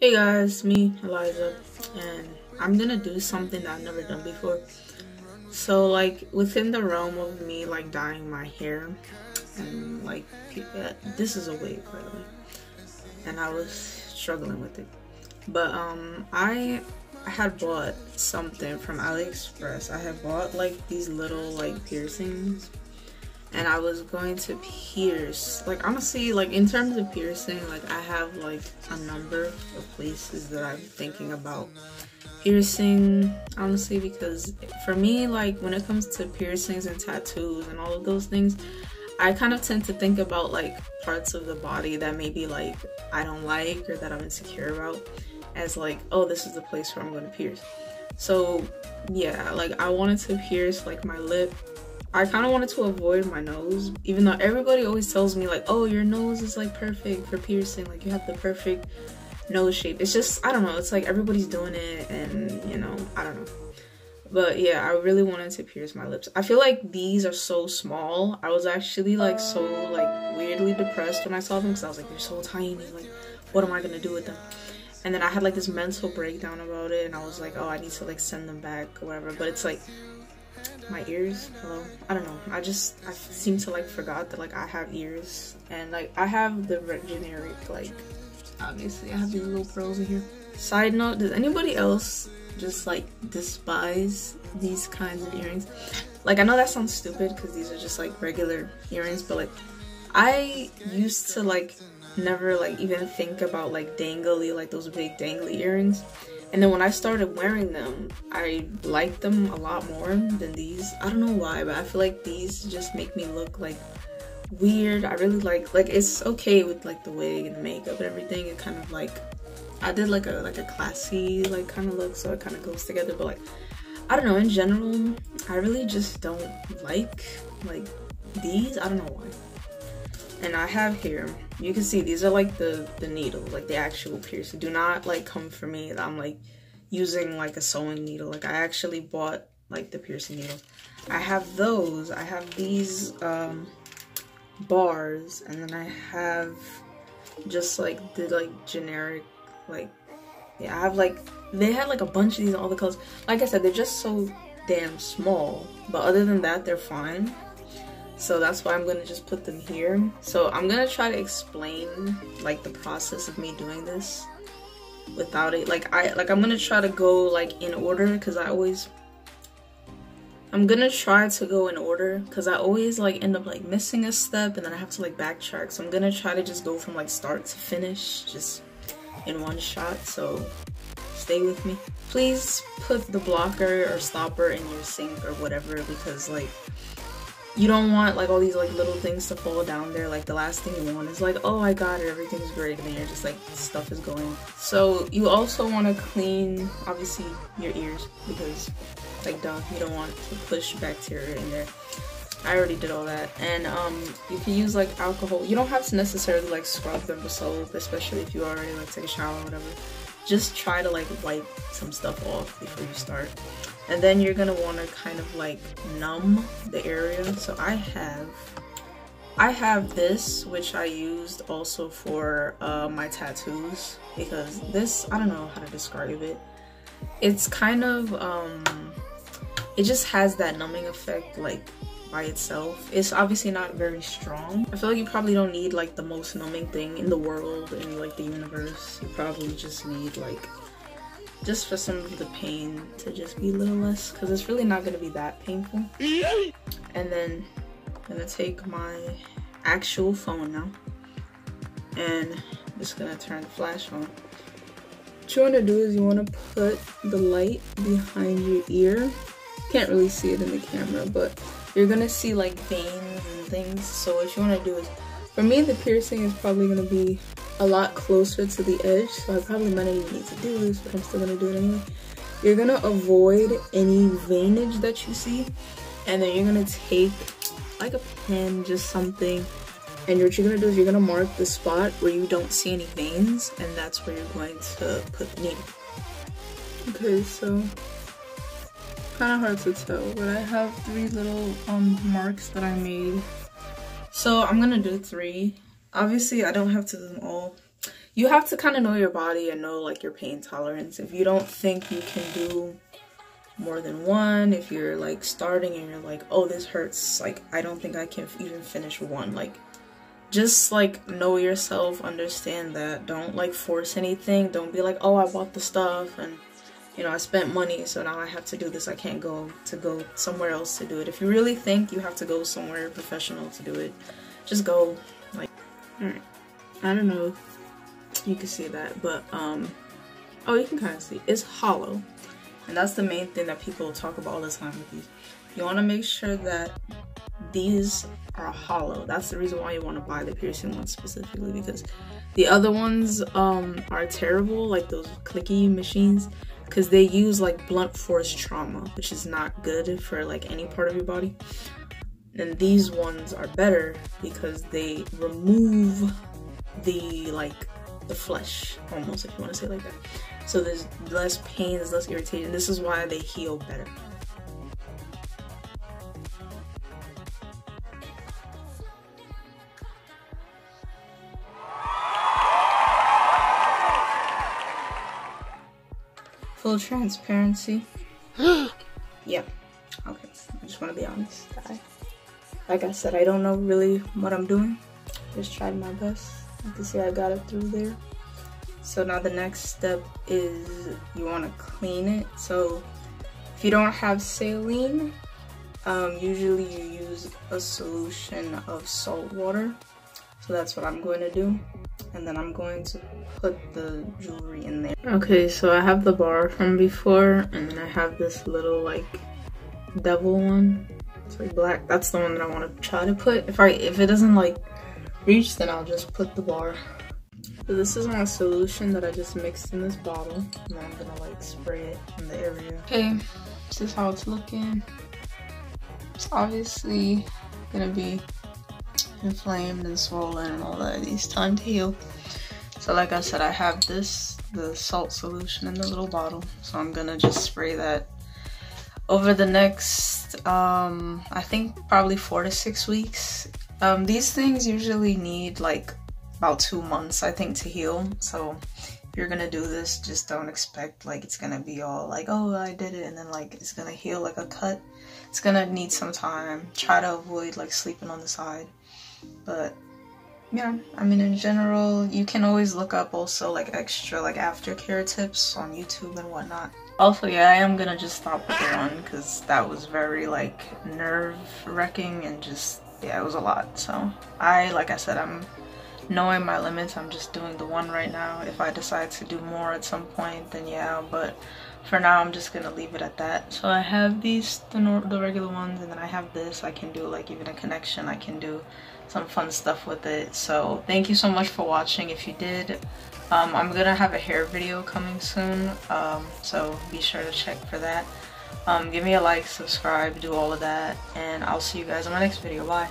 Hey guys, me, Eliza, and I'm gonna do something that I've never done before. So like within the realm of me like dyeing my hair, and like this is a wig by the way, and I was struggling with it. But I had bought something from AliExpress. I had bought like these little like piercings, and I was going to pierce, like honestly, like in terms of piercing, like I have like a number of places that I'm thinking about piercing, honestly, because for me, like when it comes to piercings and tattoos and all of those things, I kind of tend to think about like parts of the body that maybe like I don't like or that I'm insecure about as like, oh, this is the place where I'm going to pierce. So yeah, like I wanted to pierce like my lip. I kind of wanted to avoid my nose, even though everybody always tells me like, oh, your nose is like perfect for piercing, like you have the perfect nose shape. It's just, I don't know, it's like everybody's doing it, and you know, I don't know. But yeah, I really wanted to pierce my lips. I feel like these are so small. I was actually like so like weirdly depressed when I saw them, because I was like, they're so tiny, like what am I gonna do with them? And then I had like this mental breakdown about it, and I was like, oh, I need to like send them back or whatever. But it's like, my ears, hello, I don't know, I seem to like forgot that like I have ears, and like I have the generic, like obviously I have these little pearls in here. Side note, does anybody else just like despise these kinds of earrings? Like I know that sounds stupid because these are just like regular earrings, but like I used to like never like even think about like dangly, like those big dangly earrings. And then when I started wearing them, I liked them a lot more than these. I don't know why, but I feel like these just make me look like weird. I really like it's okay with like the wig and the makeup and everything. It kind of like, I did like a classy like kind of look, so it kind of goes together. But like, I don't know, in general, I really just don't like these. I don't know why. And I have here, you can see these are like the needle, like the actual piercing. Do not like come for me that I'm like using like a sewing needle. Like I actually bought like the piercing needle. I have those. I have these bars, and then I have just like the like generic, like, yeah, I have like, they had like a bunch of these in all the colors. Like I said, they're just so damn small, but other than that, they're fine. So that's why I'm gonna just put them here. So I'm gonna try to explain like the process of me doing this without it. I'm gonna try to go like in order, because I'm gonna try to go in order because I always like end up like missing a step, and then I have to like backtrack. So I'm gonna try to just go from like start to finish just in one shot. So stay with me. Please put the blocker or stopper in your sink or whatever, because like, you don't want like all these like little things to fall down there. Like the last thing you want is like, oh, I got it, everything's great, and then you're just like, stuff is going. So you also want to clean obviously your ears, because like duh, you don't want to push bacteria in there. I already did all that. And you can use like alcohol. You don't have to necessarily like scrub them with soap, especially if you already like take a shower or whatever. Just try to like wipe some stuff off before you start. And then you're gonna want to kind of like numb the area. So I have this, which I used also for my tattoos, because this, I don't know how to describe it. It's kind of it just has that numbing effect like by itself. It's obviously not very strong. I feel like you probably don't need like the most numbing thing in the world, in like the universe. You probably just need like, just for some of the pain to just be a little less, because it's really not going to be that painful. And then I'm going to take my actual phone now, and I'm just going to turn the flash on. What you want to do is you want to put the light behind your ear. Can't really see it in the camera, but you're going to see like veins and things. So what you want to do is, for me, the piercing is probably going to be a lot closer to the edge, so I probably might not even need to do this, but I'm still gonna do it anyway. You're gonna avoid any veinage that you see, and then you're gonna take like a pen, just something, and what you're gonna do is you're gonna mark the spot where you don't see any veins, and that's where you're going to put the needle. Okay, so kind of hard to tell, but I have 3 little marks that I made. So I'm gonna do 3. Obviously, I don't have to do them all. you have to kind of know your body and know like your pain tolerance. If you don't think you can do more than one, if you're like starting and you're like, oh, this hurts, like I don't think I can even finish one, like just like know yourself, understand that. Don't like force anything. Don't be like, oh, I bought the stuff and you know I spent money, so now I have to do this. I can't go somewhere else to do it. If you really think you have to go somewhere professional to do it, just go. Like, all right, I don't know if you can see that, but oh, you can kind of see it's hollow, and that's the main thing that people talk about all the time with these. You want to make sure that these are hollow. That's the reason why you want to buy the piercing ones specifically, because the other ones are terrible, like those clicky machines, because they use like blunt force trauma, which is not good for like any part of your body. And these ones are better because they remove the flesh, almost, if you want to say it like that. So there's less pain, there's less irritation. This is why they heal better. Full transparency. Yeah, okay, I just want to be honest. Like I said, I don't know really what I'm doing. Just tried my best. You can see I got it through there. So now the next step is you want to clean it. So if you don't have saline, usually you use a solution of salt water. So that's what I'm going to do. And then I'm going to put the jewelry in there. Okay, so I have the bar from before, and then I have this little like devil one. It's like black. That's the one that I want to try to put. If it doesn't like reach, then I'll just put the bar. So this is my solution that I just mixed in this bottle, and then I'm gonna like spray it in the area. Okay, this is how it's looking. It's obviously gonna be inflamed and swollen and all that. It needs time to heal. So like I said, I have the salt solution in the little bottle, so I'm gonna just spray that over the next I think probably 4 to 6 weeks. These things usually need like about 2 months, I think, to heal. So if you're gonna do this, just don't expect like it's gonna be all like, oh, I did it, and then like it's gonna heal like a cut. It's gonna need some time. Try to avoid like sleeping on the side. But yeah, I mean, in general, you can always look up also like extra like aftercare tips on YouTube and whatnot. Also, yeah, I am gonna just stop with the one because that was very like nerve wracking and just, yeah, it was a lot. So like I said, I'm knowing my limits. I'm just doing the one right now. If I decide to do more at some point, then yeah, but for now I'm just gonna leave it at that. So I have these, the regular ones, and then I have this. I can do like even a connection. I can do some fun stuff with it. So thank you so much for watching. If you did, I'm gonna have a hair video coming soon, so be sure to check for that. Give me a like, subscribe, do all of that, and I'll see you guys in my next video. Bye.